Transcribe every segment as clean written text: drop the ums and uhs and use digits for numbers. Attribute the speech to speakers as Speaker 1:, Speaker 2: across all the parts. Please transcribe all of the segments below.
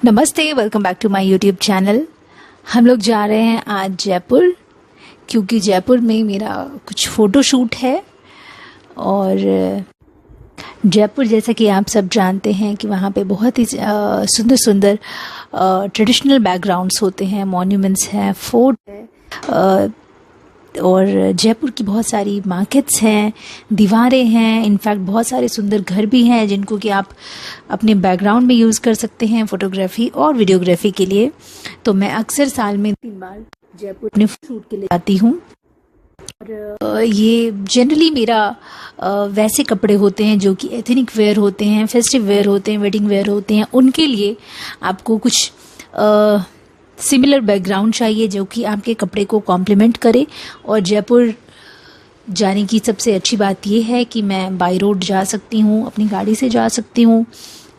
Speaker 1: नमस्ते, welcome back to my YouTube channel. हम लोग जा रहे हैं आज जयपुर, क्योंकि जयपुर में मेरा कुछ फ़ोटो शूट है। और जयपुर, जैसा कि आप सब जानते हैं कि वहाँ पे बहुत ही सुंदर सुंदर ट्रेडिशनल बैकग्राउंड्स होते हैं, मॉन्यूमेंट्स हैं, फोर्ट है, और जयपुर की बहुत सारी मार्केट्स हैं, दीवारें हैं, इनफैक्ट बहुत सारे सुंदर घर भी हैं जिनको कि आप अपने बैकग्राउंड में यूज़ कर सकते हैं फ़ोटोग्राफी और वीडियोग्राफी के लिए। तो मैं अक्सर साल में 3 बार जयपुर अपने शूट के लिए आती हूँ। और ये जनरली मेरा वैसे कपड़े होते हैं जो कि एथनिक वेयर होते हैं, फेस्टिव वेयर होते हैं, वेडिंग वेयर होते हैं। उनके लिए आपको कुछ सिमिलर बैकग्राउंड चाहिए जो कि आपके कपड़े को कॉम्प्लीमेंट करे। और जयपुर जाने की सबसे अच्छी बात यह है कि मैं बाई रोड जा सकती हूँ, अपनी गाड़ी से जा सकती हूँ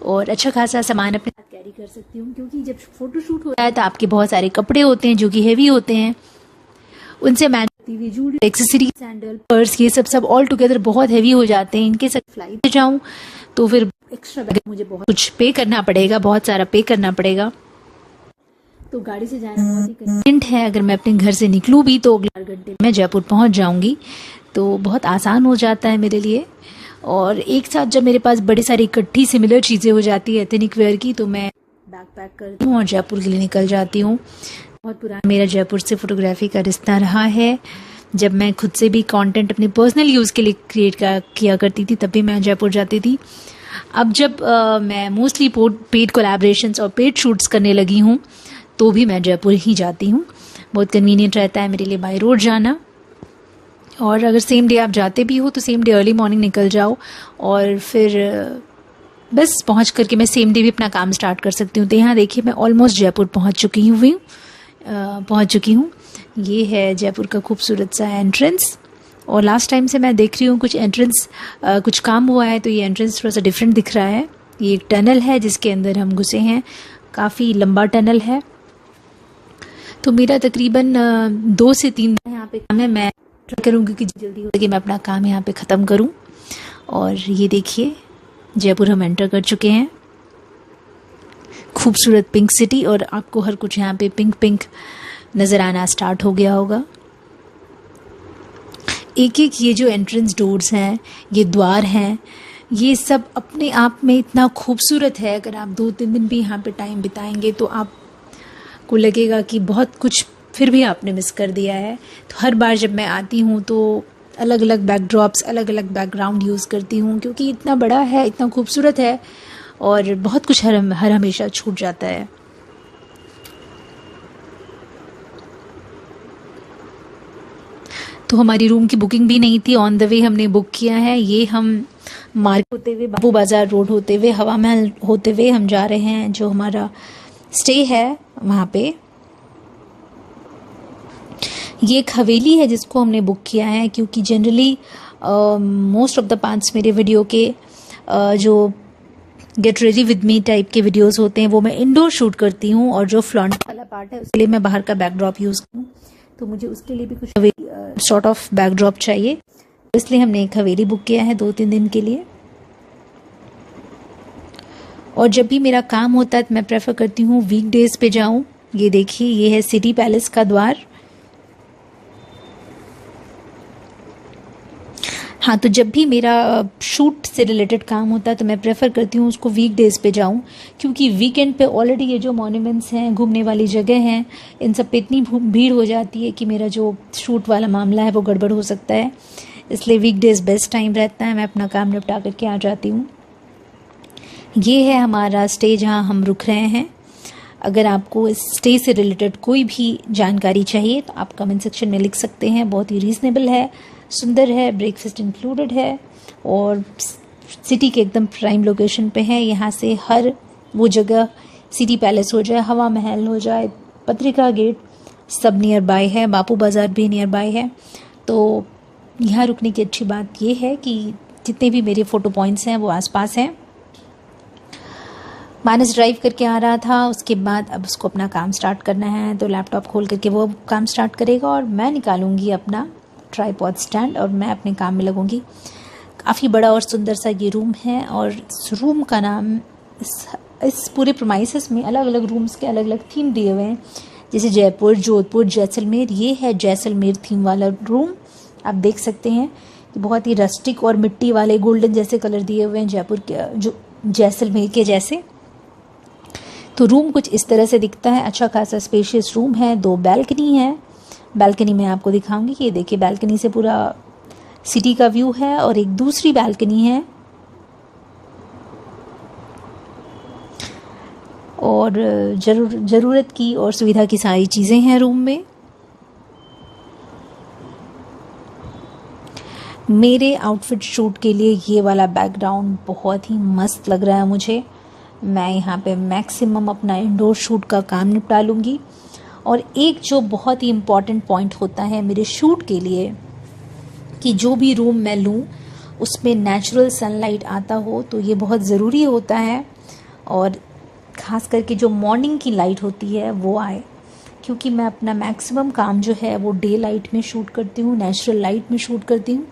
Speaker 1: और अच्छा खासा सामान अपने साथ कैरी कर सकती हूँ। क्योंकि जब फ़ोटो शूट होता है तो आपके बहुत सारे कपड़े होते हैं जो कि हैवी होते हैं, उनसे मैच होती हुई ज्वेलरी, एक्सेसरीज, सैंडल, पर्स, ये सब ऑल टुगेदर बहुत हैवी हो जाते हैं। इनके साथ फ्लाइट पे जाऊँ तो फिर एक्स्ट्रा बैग मुझे बहुत कुछ पे करना पड़ेगा, बहुत सारा पे करना पड़ेगा। तो गाड़ी से जाना बहुत ही कन्वीनियंट है। अगर मैं अपने घर से निकलूँ भी तो 4 घंटे में जयपुर पहुंच जाऊंगी, तो बहुत आसान हो जाता है मेरे लिए। और एक साथ जब मेरे पास बड़ी सारी इकट्ठी सिमिलर चीज़ें हो जाती है एथनिक वेयर की, तो मैं बैग पैक करती हूँ और जयपुर के लिए निकल जाती हूँ। बहुत पुराना मेरा जयपुर से फ़ोटोग्राफी का रिश्ता रहा है। जब मैं खुद से भी कंटेंट अपने पर्सनल यूज़ के लिए क्रिएट किया करती थी, तब भी मैं जयपुर जाती थी। अब जब मैं मोस्टली पेड कोलैबोरेशंस और पेड शूट्स करने लगी हूँ, तो भी मैं जयपुर ही जाती हूँ। बहुत कन्वीनियंट रहता है मेरे लिए बाई रोड जाना। और अगर सेम डे आप जाते भी हो तो सेम डे अर्ली मॉर्निंग निकल जाओ और फिर बस पहुँच करके मैं सेम डे भी अपना काम स्टार्ट कर सकती हूँ। तो यहाँ देखिए, मैं ऑलमोस्ट जयपुर पहुँच चुकी हूँ। ये है जयपुर का खूबसूरत सा एंट्रेंस। और लास्ट टाइम से मैं देख रही हूँ कुछ एंट्रेंस कुछ काम हुआ है, तो ये एंट्रेंस थोड़ा सा डिफरेंट दिख रहा है। ये एक टनल है जिसके अंदर हम घुसे हैं, काफ़ी लंबा टनल है। तो मेरा तकरीबन 2 से 3 यहाँ पे काम है। मैं ट्राई करूँगी कि जल्दी हो सके मैं अपना काम यहाँ पे ख़त्म करूँ। और ये देखिए, जयपुर हम एंटर कर चुके हैं। खूबसूरत पिंक सिटी, और आपको हर कुछ यहाँ पे पिंक पिंक नज़र आना स्टार्ट हो गया होगा। एक एक ये जो एंट्रेंस डोर्स हैं, ये द्वार हैं, ये सब अपने आप में इतना खूबसूरत है। अगर आप 2-3 दिन भी यहाँ पे टाइम बिताएंगे तो आपको लगेगा कि बहुत कुछ फिर भी आपने मिस कर दिया है। तो हर बार जब मैं आती हूँ तो अलग अलग बैकड्रॉप्स, अलग अलग बैकग्राउंड यूज़ करती हूँ, क्योंकि इतना बड़ा है, इतना खूबसूरत है और बहुत कुछ हर हमेशा छूट जाता है। तो हमारी रूम की बुकिंग भी नहीं थी, ऑन द वे हमने बुक किया है। ये हम मार्केट होते हुए, बापू बाज़ार रोड होते हुए, हवा महल होते हुए हम जा रहे हैं, जो हमारा स्टे है वहाँ पे। ये एक हवेली है जिसको हमने बुक किया है, क्योंकि generally most of the parts मेरे वीडियो के जो get ready with me type के वीडियोस होते हैं वो मैं इंडोर शूट करती हूँ, और जो फ्रंट वाला पार्ट है उसके लिए मैं बाहर का बैकड्रॉप यूज़ करूँ। तो मुझे उसके लिए भी कुछ सॉर्ट ऑफ बैकड्रॉप चाहिए, इसलिए हमने एक हवेली बुक किया है 2-3 दिन के लिए। और जब भी मेरा काम होता है तो मैं प्रेफर करती हूँ वीकडेज पे जाऊँ। ये देखिए, ये है सिटी पैलेस का द्वार। हाँ, तो जब भी मेरा शूट से रिलेटेड काम होता है तो मैं प्रेफर करती हूँ उसको वीकडेज़ पे जाऊँ, क्योंकि वीकेंड पे ऑलरेडी ये जो मॉन्यूमेंट्स हैं, घूमने वाली जगह हैं, इन सब पे इतनी भीड़ हो जाती है कि मेरा जो शूट वाला मामला है वो गड़बड़ हो सकता है। इसलिए वीकडेज़ बेस्ट टाइम रहता है, मैं अपना काम निपटा करके आ जाती हूँ। ये है हमारा स्टे जहाँ हम रुक रहे हैं। अगर आपको इस स्टे से रिलेटेड कोई भी जानकारी चाहिए तो आप कमेंट सेक्शन में लिख सकते हैं। बहुत ही रीज़नेबल है, सुंदर है, ब्रेकफास्ट इंक्लूडेड है और सिटी के एकदम प्राइम लोकेशन पे है। यहाँ से हर वो जगह, सिटी पैलेस हो जाए, हवा महल हो जाए, पत्रिका गेट, सब नियर बाय है, बापू बाज़ार भी नियर बाय है। तो यहाँ रुकने की अच्छी बात ये है कि जितने भी मेरे फ़ोटो पॉइंट्स हैं वो आसपास हैं। मानस ड्राइव करके आ रहा था, उसके बाद अब उसको अपना काम स्टार्ट करना है, तो लैपटॉप खोल करके वो काम स्टार्ट करेगा और मैं निकालूंगी अपना ट्राइपॉड स्टैंड और मैं अपने काम में लगूंगी। काफ़ी बड़ा और सुंदर सा ये रूम है, और इस रूम का नाम, इस इस पूरे प्रोमाइसेस में अलग अलग रूम्स के अलग अलग थीम दिए हुए हैं, जैसे जयपुर, जोधपुर, जैसलमेर। ये है जैसलमेर थीम वाला रूम। आप देख सकते हैं कि बहुत ही रस्टिक और मिट्टी वाले गोल्डन जैसे कलर दिए हुए हैं जयपुर के, जो जैसलमेर के जैसे। तो रूम कुछ इस तरह से दिखता है। अच्छा खासा स्पेशियस रूम है, 2 बैल्कनी है। बैल्कनी में आपको दिखाऊंगी कि ये देखिए, बैल्कनी से पूरा सिटी का व्यू है। और एक दूसरी बैल्कनी है, और ज़रूरत की और सुविधा की सारी चीज़ें हैं रूम में। मेरे आउटफिट शूट के लिए ये वाला बैकग्राउंड बहुत ही मस्त लग रहा है मुझे। मैं यहाँ पे मैक्सिमम अपना इंडोर शूट का काम निपटा लूँगी। और एक जो बहुत ही इम्पॉर्टेंट पॉइंट होता है मेरे शूट के लिए, कि जो भी रूम मैं लूँ उसमें नेचुरल सनलाइट आता हो, तो ये बहुत ज़रूरी होता है। और ख़ास करके जो मॉर्निंग की लाइट होती है वो आए, क्योंकि मैं अपना मैक्सिमम काम जो है वो डे लाइट में शूट करती हूँ, नेचुरल लाइट में शूट करती हूँ।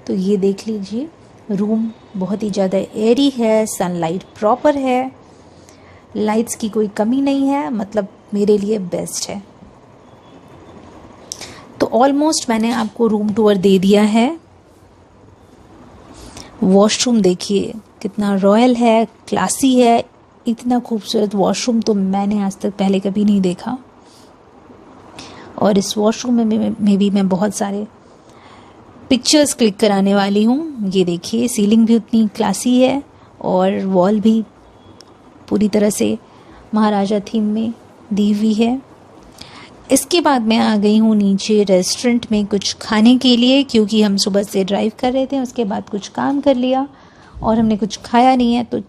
Speaker 1: तो ये देख लीजिए, रूम बहुत ही ज़्यादा एयरी है, सनलाइट प्रॉपर है, लाइट्स की कोई कमी नहीं है, मतलब मेरे लिए बेस्ट है। तो ऑलमोस्ट मैंने आपको रूम टूर दे दिया है। वॉशरूम देखिए कितना रॉयल है, क्लासी है। इतना खूबसूरत वॉशरूम तो मैंने आज तक पहले कभी नहीं देखा। और इस वॉशरूम में भी मैं बहुत सारे पिक्चर्स क्लिक कराने वाली हूँ। ये देखिए, सीलिंग भी उतनी क्लासी है और वॉल भी पूरी तरह से महाराजा थीम में दी हुई है। इसके बाद मैं आ गई हूँ नीचे रेस्टोरेंट में कुछ खाने के लिए, क्योंकि हम सुबह से ड्राइव कर रहे थे, उसके बाद कुछ काम कर लिया और हमने कुछ खाया नहीं है। तो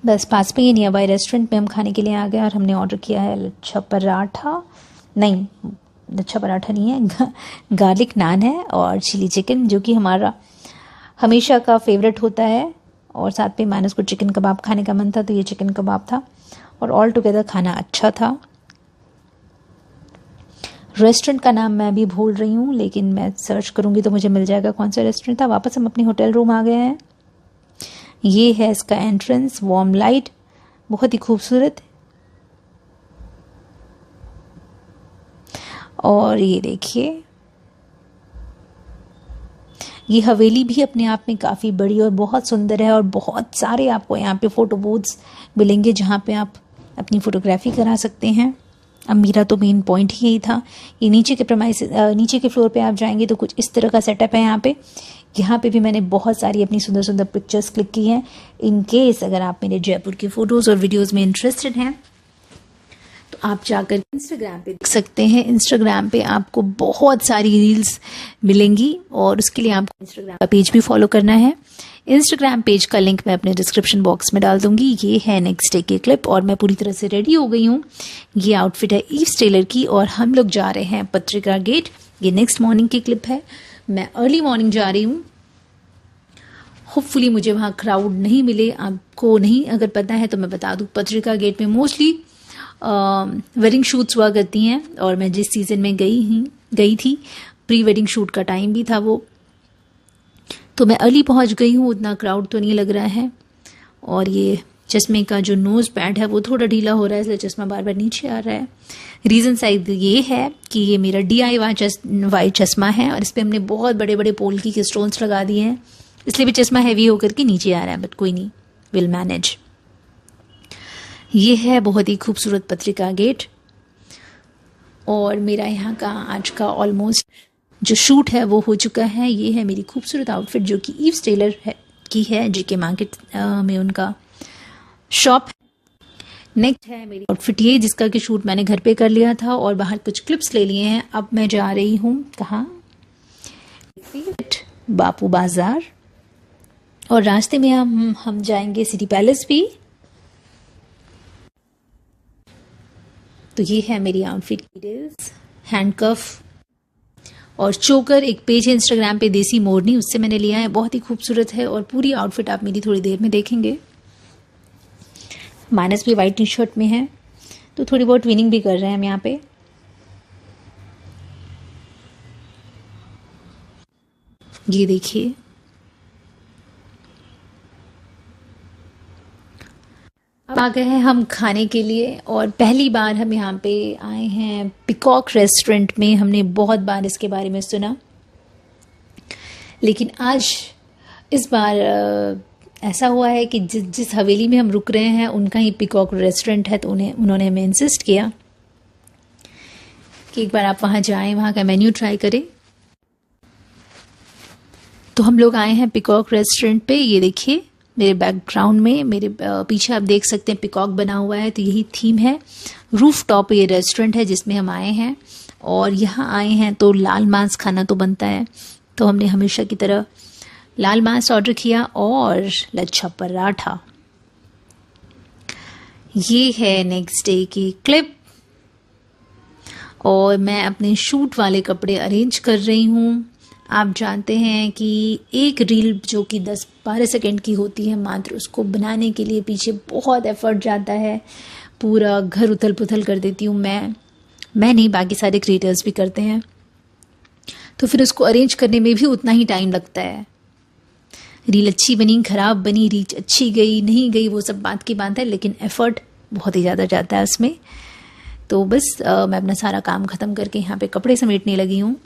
Speaker 1: बस पास में ही नियर बाय रेस्टोरेंट में हम खाने के लिए आ गए और हमने ऑर्डर किया है लच्छा पराठा, नहीं लच्छा पराठा नहीं है, गार्लिक नान है और चिली चिकन, जो कि हमारा हमेशा का फेवरेट होता है। और साथ में मानस को चिकन कबाब खाने का मन था, तो ये चिकन कबाब था। और ऑल टुगेदर खाना अच्छा था। रेस्टोरेंट का नाम मैं अभी भूल रही हूँ, लेकिन मैं सर्च करूँगी तो मुझे मिल जाएगा कौन सा रेस्टोरेंट था। वापस हम अपने होटल रूम आ गए हैं। ये है इसका एंट्रेंस, वार्म लाइट, बहुत ही खूबसूरत। और ये देखिए, ये हवेली भी अपने आप में काफ़ी बड़ी और बहुत सुंदर है। और बहुत सारे आपको यहाँ पे फ़ोटो बूथ्स मिलेंगे जहाँ पे आप अपनी फ़ोटोग्राफी करा सकते हैं। अब मेरा तो मेन पॉइंट ही यही था। ये नीचे के फ्लोर पे आप जाएंगे तो कुछ इस तरह का सेटअप है यहाँ पे। यहाँ पे भी मैंने बहुत सारी अपनी सुंदर सुंदर पिक्चर्स क्लिक की हैं। इन केस अगर आप मेरे जयपुर के फ़ोटोज़ और वीडियोज़ में इंटरेस्टेड हैं तो आप जाकर इंस्टाग्राम पे देख सकते हैं। इंस्टाग्राम पे आपको बहुत सारी रील्स मिलेंगी और उसके लिए आपको इंस्टाग्राम का पेज भी फॉलो करना है। इंस्टाग्राम पेज का लिंक मैं अपने डिस्क्रिप्शन बॉक्स में डाल दूंगी। ये है नेक्स्ट डे की क्लिप और मैं पूरी तरह से रेडी हो गई हूँ। ये आउटफिट है ईव्स टेलर की और हम लोग जा रहे हैं पत्रिका गेट। ये नेक्स्ट मॉर्निंग की क्लिप है। मैं अर्ली मॉर्निंग जा रही हूँ। होपफुली मुझे वहाँ क्राउड नहीं मिले। आपको नहीं अगर पता है तो मैं बता दूँ, पत्रिका गेट में मोस्टली वेडिंग शूट्स हुआ करती हैं। और मैं जिस सीज़न में गई थी प्री वेडिंग शूट का टाइम भी था वो, तो मैं अर्ली पहुंच गई हूँ। उतना क्राउड तो नहीं लग रहा है। और ये चश्मे का जो नोज़ पैड है वो थोड़ा ढीला हो रहा है, इसलिए चश्मा बार बार नीचे आ रहा है। रीज़न शायद ये है कि ये मेरा DIY चश्मा है और इस पर हमने बहुत बड़े बड़े पोल्की के स्टोन्स लगा दिए हैं, इसलिए भी चश्मा हैवी होकर के नीचे आ रहा है। बट कोई नहीं, विल मैनेज। ये है बहुत ही खूबसूरत पत्रिका गेट। और मेरा यहाँ का आज का ऑलमोस्ट जो शूट है वो हो चुका है। ये है मेरी खूबसूरत आउटफिट जो कि ईव्स टेलर की है, JK मार्केट में उनका शॉप है। नेक्स्ट है मेरी आउटफिट ये, जिसका कि शूट मैंने घर पे कर लिया था और बाहर कुछ क्लिप्स ले लिए हैं। अब मैं जा रही हूँ कहाँ, बापू बाजार, और रास्ते में हम जाएंगे सिटी पैलेस भी। तो ये है मेरी आउटफिट डिटेल्स। हैंडकफ और चोकर, एक पेज है इंस्टाग्राम पे देसी मोरनी, उससे मैंने लिया है, बहुत ही खूबसूरत है। और पूरी आउटफिट आप मेरी थोड़ी देर में देखेंगे। मानस भी वाइट टी शर्ट में है, तो थोड़ी बहुत ट्विनिंग भी कर रहे हैं हम यहाँ पे। ये देखिए, अब आ गए हैं हम खाने के लिए, और पहली बार हम यहाँ पे आए हैं पीकॉक रेस्टोरेंट में। हमने बहुत बार इसके बारे में सुना, लेकिन आज इस बार ऐसा हुआ है कि जिस हवेली में हम रुक रहे हैं उनका ही पीकॉक रेस्टोरेंट है, तो उन्होंने हमें इंसिस्ट किया कि एक बार आप वहाँ जाएं, वहाँ का मेन्यू ट्राई करें। तो हम लोग आए हैं पीकॉक रेस्टोरेंट पे। ये देखिए मेरे बैकग्राउंड में, मेरे पीछे आप देख सकते हैं पीकॉक बना हुआ है, तो यही थीम है। रूफ टॉप ये रेस्टोरेंट है जिसमें हम आए हैं, और यहाँ आए हैं तो लाल मांस खाना तो बनता है, तो हमने हमेशा की तरह लाल मांस ऑर्डर किया और लच्छा पराठा। ये है नेक्स्ट डे की क्लिप, और मैं अपने शूट वाले कपड़े अरेंज कर रही हूँ। आप जानते हैं कि एक रील जो कि 10-12 सेकंड की होती है मात्र, उसको बनाने के लिए पीछे बहुत एफर्ट जाता है। पूरा घर उथल पुथल कर देती हूँ मैं नहीं, बाकी सारे क्रिएटर्स भी करते हैं। तो फिर उसको अरेंज करने में भी उतना ही टाइम लगता है। रील अच्छी बनी, ख़राब बनी, रीच अच्छी गई नहीं गई, वो सब बात की बात है, लेकिन एफ़र्ट बहुत ही ज़्यादा जाता है उसमें। तो बस मैं अपना सारा काम ख़त्म करके यहाँ पे कपड़े समेटने लगी हूँ,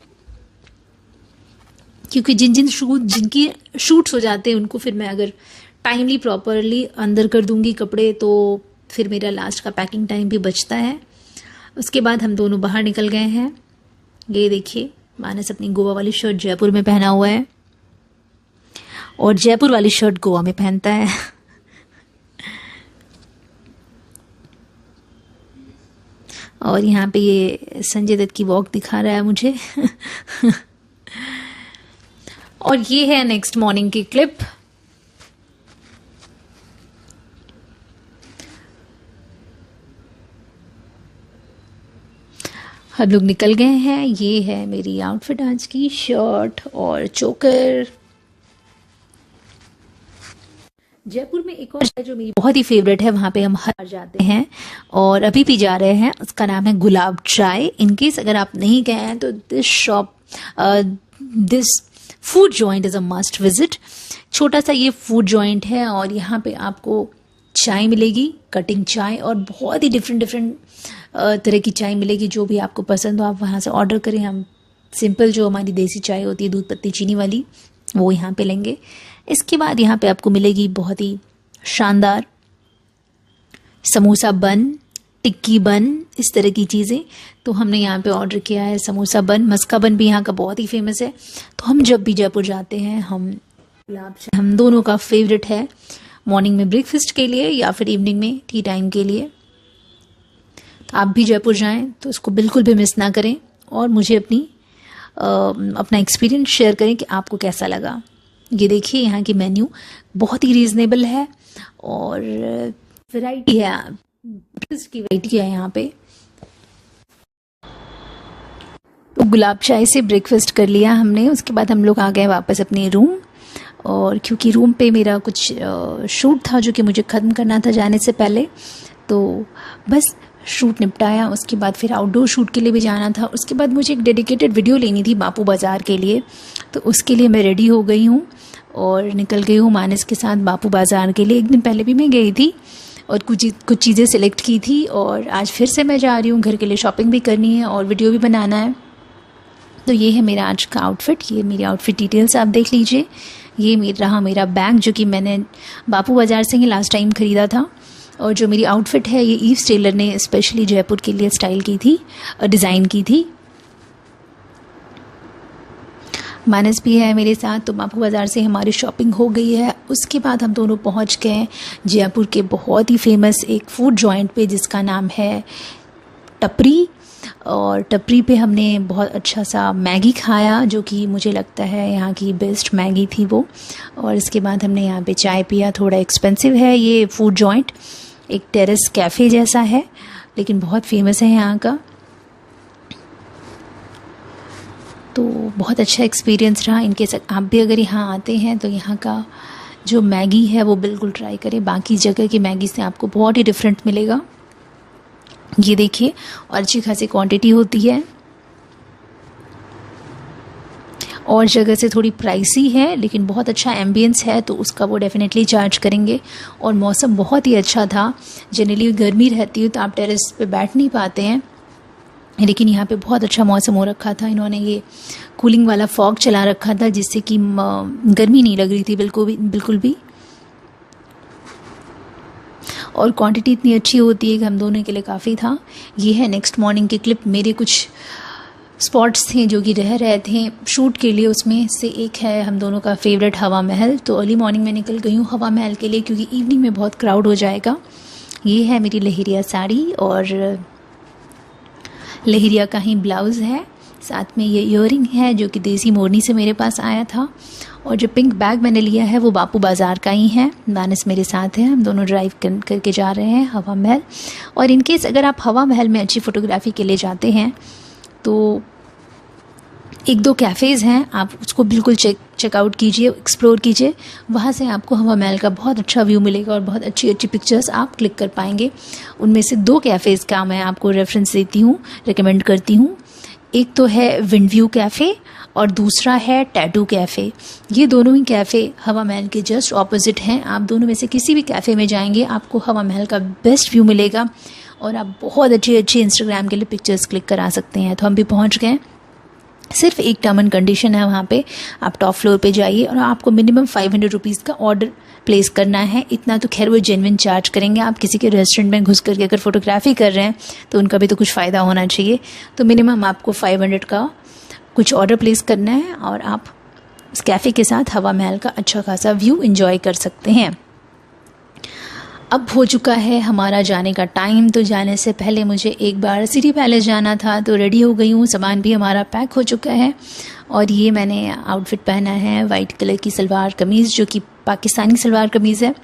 Speaker 1: क्योंकि जिनकी शूट्स हो जाते हैं उनको फिर मैं अगर टाइमली प्रॉपरली अंदर कर दूँगी कपड़े, तो फिर मेरा लास्ट का पैकिंग टाइम भी बचता है। उसके बाद हम दोनों बाहर निकल गए हैं। ये देखिए मानस अपनी गोवा वाली शर्ट जयपुर में पहना हुआ है, और जयपुर वाली शर्ट गोवा में पहनता है। और यहाँ पे ये संजय दत्त की वॉक दिखा रहा है मुझे। और ये है नेक्स्ट मॉर्निंग की क्लिप। हम लोग निकल गए हैं। ये है मेरी आउटफिट आज की, शर्ट और चोकर। जयपुर में एक और जगह जो मेरी बहुत ही फेवरेट है, वहाँ पे हम हर बार जाते हैं और अभी भी जा रहे हैं। उसका नाम है गुलाब चाय। इनकेस अगर आप नहीं गए हैं तो this food joint is a must visit. छोटा सा ये फूड जॉइंट है, और यहाँ पे आपको चाय मिलेगी, कटिंग चाय, और बहुत ही डिफरेंट तरह की चाय मिलेगी। जो भी आपको पसंद हो आप वहाँ से ऑर्डर करें। हम सिंपल जो हमारी देसी चाय होती है, दूध पत्ती चीनी वाली, वो यहाँ पे लेंगे। इसके बाद यहाँ पे आपको मिलेगी बहुत ही शानदार समोसा बन, टिक्की बन, इस तरह की चीज़ें। तो हमने यहाँ पे ऑर्डर किया है समोसा बन। मस्का बन भी यहाँ का बहुत ही फेमस है। तो हम जब भी जयपुर जाते हैं, हम दोनों का फेवरेट है, मॉर्निंग में ब्रेकफास्ट के लिए या फिर इवनिंग में टी टाइम के लिए। तो आप भी जयपुर जाएं तो उसको बिल्कुल भी मिस ना करें, और मुझे अपना एक्सपीरियंस शेयर करें कि आपको कैसा लगा। ये देखिए यहाँ की मेन्यू बहुत ही रीज़नेबल है, और वैरायटी है, की वैरायटी है यहाँ पे। तो गुलाब चाय से ब्रेकफास्ट कर लिया हमने। उसके बाद हम लोग आ गए वापस अपने रूम, और क्योंकि रूम पे मेरा कुछ शूट था जो कि मुझे ख़त्म करना था जाने से पहले, तो बस शूट निपटाया। उसके बाद फिर आउटडोर शूट के लिए भी जाना था। उसके बाद मुझे एक डेडिकेटेड वीडियो लेनी थी बापू बाज़ार के लिए, तो उसके लिए मैं रेडी हो गई हूँ और निकल गई हूँ मानस के साथ बापू बाज़ार के लिए। एक दिन पहले भी मैं गई थी और कुछ चीज़ें सिलेक्ट की थी, और आज फिर से मैं जा रही हूँ। घर के लिए शॉपिंग भी करनी है और वीडियो भी बनाना है। तो ये है मेरा आज का आउटफिट। ये मेरी आउटफिट डिटेल्स आप देख लीजिए। ये मेरा बैग जो कि मैंने बापू बाज़ार से ही लास्ट टाइम ख़रीदा था, और जो मेरी आउटफिट है ये ईव्स टेलर ने स्पेशली जयपुर के लिए स्टाइल की थी, डिज़ाइन की थी। मानस भी है मेरे साथ। तो बापू बाज़ार से हमारी शॉपिंग हो गई है। उसके बाद हम दोनों पहुंच गए जयपुर के बहुत ही फेमस एक फूड जॉइंट पे, जिसका नाम है टपरी। और टपरी पे हमने बहुत अच्छा सा मैगी खाया, जो कि मुझे लगता है यहाँ की बेस्ट मैगी थी वो। और इसके बाद हमने यहाँ पे चाय पिया। थोड़ा एक्सपेंसिव है ये फूड जॉइंट, एक टेरेस कैफ़े जैसा है, लेकिन बहुत फेमस है यहाँ का। तो बहुत अच्छा एक्सपीरियंस रहा। इनके साथ आप भी अगर यहाँ आते हैं तो यहाँ का जो मैगी है वो बिल्कुल ट्राई करें। बाकी जगह की मैगी से आपको बहुत ही डिफरेंट मिलेगा। ये देखिए, और अच्छी खासी क्वांटिटी होती है। और जगह से थोड़ी प्राइसी है, लेकिन बहुत अच्छा एम्बियंस है, तो उसका वो डेफिनेटली चार्ज करेंगे। और मौसम बहुत ही अच्छा था। जनरली गर्मी रहती है तो आप टेरेस पे बैठ नहीं पाते हैं, लेकिन यहाँ पे बहुत अच्छा मौसम हो रखा था। इन्होंने ये कूलिंग वाला फॉग चला रखा था, जिससे कि गर्मी नहीं लग रही थी बिल्कुल भी। और क्वांटिटी इतनी अच्छी होती है कि हम दोनों के लिए काफ़ी था। ये है नेक्स्ट मॉर्निंग की क्लिप। मेरे कुछ स्पॉट्स थे जो कि रह रहे थे शूट के लिए, उसमें से एक है हम दोनों का फेवरेट हवा महल। तो अर्ली मॉर्निंग में निकल गई हूँ हवा महल के लिए, क्योंकि इवनिंग में बहुत क्राउड हो जाएगा। ये है मेरी लहरिया साड़ी और लहरिया का ही ब्लाउज़ है, साथ में ये ईयरिंग है जो कि देसी मोरनी से मेरे पास आया था। और जो पिंक बैग मैंने लिया है वो बापू बाज़ार का ही है। मानस मेरे साथ है, हम दोनों ड्राइव करके जा रहे हैं हवा महल। और इनकेस अगर आप हवा महल में अच्छी फ़ोटोग्राफी के लिए जाते हैं तो 1-2 कैफ़ेज़ हैं, आप उसको बिल्कुल चेकआउट कीजिए, एक्सप्लोर कीजिए। वहाँ से आपको हवा महल का बहुत अच्छा व्यू मिलेगा और बहुत अच्छी अच्छी पिक्चर्स आप क्लिक कर पाएंगे। उनमें से 2 कैफ़ेज़ का मैं आपको रेफरेंस देती हूँ, रिकमेंड करती हूँ। एक तो है विंड व्यू कैफ़े और दूसरा है टैटू कैफ़े। ये दोनों ही कैफ़े हवा महल के जस्ट ऑपोजिट हैं। आप दोनों में से किसी भी कैफ़े में जाएंगे आपको हवा महल का बेस्ट व्यू मिलेगा और आप बहुत अच्छी अच्छी इंस्टाग्राम के लिए पिक्चर्स क्लिक करा सकते हैं। तो हम भी पहुंच गए। सिर्फ एक टर्म एंड कंडीशन है वहाँ पे, आप टॉप फ्लोर पे जाइए और आपको मिनिमम 500 रुपीज़ का ऑर्डर प्लेस करना है। इतना तो खैर वो जेन्युइन चार्ज करेंगे। आप किसी के रेस्टोरेंट में घुस करके अगर फोटोग्राफी कर रहे हैं तो उनका भी तो कुछ फ़ायदा होना चाहिए। तो मिनिमम आपको 500 का कुछ ऑर्डर प्लेस करना है और आप उस कैफ़े के साथ हवा महल का अच्छा खासा व्यू एंजॉय कर सकते हैं। अब हो चुका है हमारा जाने का टाइम। तो जाने से पहले मुझे एक बार सिटी पैलेस जाना था, तो रेडी हो गई हूँ। सामान भी हमारा पैक हो चुका है और ये मैंने आउटफिट पहना है वाइट कलर की सलवार कमीज़, जो कि पाकिस्तानी सलवार कमीज़ है।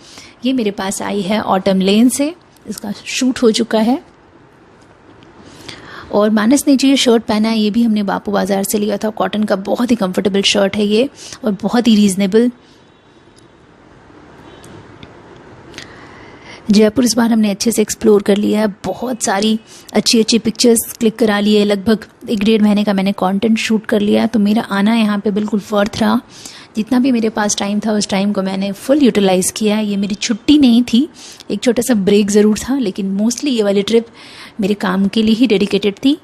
Speaker 1: ये मेरे पास आई है ऑटम लेन से, इसका शूट हो चुका है। और मानस ने जो ये शर्ट पहना है ये भी हमने बापू बाज़ार से लिया था। कॉटन का बहुत ही कंफर्टेबल शर्ट है ये और बहुत ही रीज़नेबल। जयपुर इस बार हमने अच्छे से एक्सप्लोर कर लिया है। बहुत सारी अच्छी अच्छी पिक्चर्स क्लिक करा लिए। लगभग 1-1.5 महीने का मैंने कंटेंट शूट कर लिया। तो मेरा आना यहाँ पे बिल्कुल वर्थ रहा। जितना भी मेरे पास टाइम था उस टाइम को मैंने फुल यूटिलाइज़ किया। ये मेरी छुट्टी नहीं थी, एक छोटा सा ब्रेक ज़रूर था, लेकिन मोस्टली ये वाली ट्रिप मेरे काम के लिए ही डेडिकेटेड थी।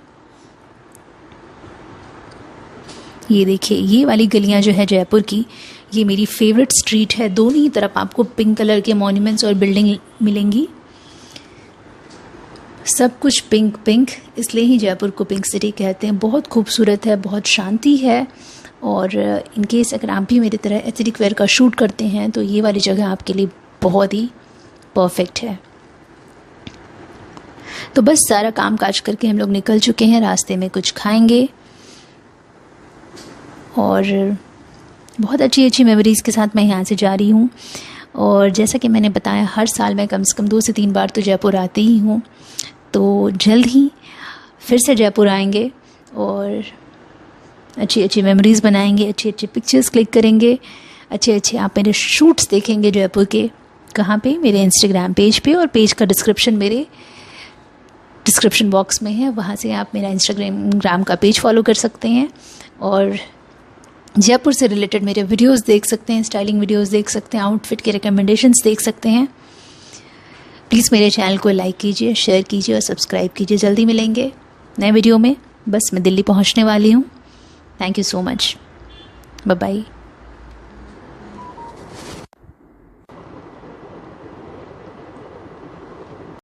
Speaker 1: ये देखिए, ये वाली गलियाँ जो है जयपुर की, ये मेरी फेवरेट स्ट्रीट है। दोनों ही तरफ आपको पिंक कलर के मॉन्यूमेंट्स और बिल्डिंग मिलेंगी। सब कुछ पिंक पिंक, इसलिए ही जयपुर को पिंक सिटी कहते हैं। बहुत खूबसूरत है, बहुत शांति है। और इनकेस अगर आप भी मेरी तरह एस्थेटिक वेयर का शूट करते हैं तो ये वाली जगह आपके लिए बहुत ही परफेक्ट है। तो बस सारा काम काज करके हम लोग निकल चुके हैं। रास्ते में कुछ खाएंगे और बहुत अच्छी अच्छी मेमोरीज़ के साथ मैं यहाँ से जा रही हूँ। और जैसा कि मैंने बताया, हर साल मैं कम से कम 2 से 3 बार तो जयपुर आती ही हूँ। तो जल्द ही फिर से जयपुर आएंगे और अच्छी अच्छी मेमोरीज़ बनाएंगे, अच्छी अच्छी पिक्चर्स क्लिक करेंगे, अच्छे अच्छे आप मेरे शूट्स देखेंगे जयपुर के। कहाँ पे? मेरे इंस्टाग्राम पेज पे, और पेज का डिस्क्रिप्शन मेरे डिस्क्रिप्शन बॉक्स में है। वहाँ से आप मेरा इंस्टाग्राम का पेज फॉलो कर सकते हैं और जयपुर से रिलेटेड मेरे वीडियोस देख सकते हैं, स्टाइलिंग वीडियोस देख सकते हैं, आउटफिट के रिकमेंडेशंस देख सकते हैं। प्लीज़ मेरे चैनल को लाइक कीजिए, शेयर कीजिए और सब्सक्राइब कीजिए। जल्दी मिलेंगे नए वीडियो में। बस मैं दिल्ली पहुंचने वाली हूं। Thank you so much. Bye bye.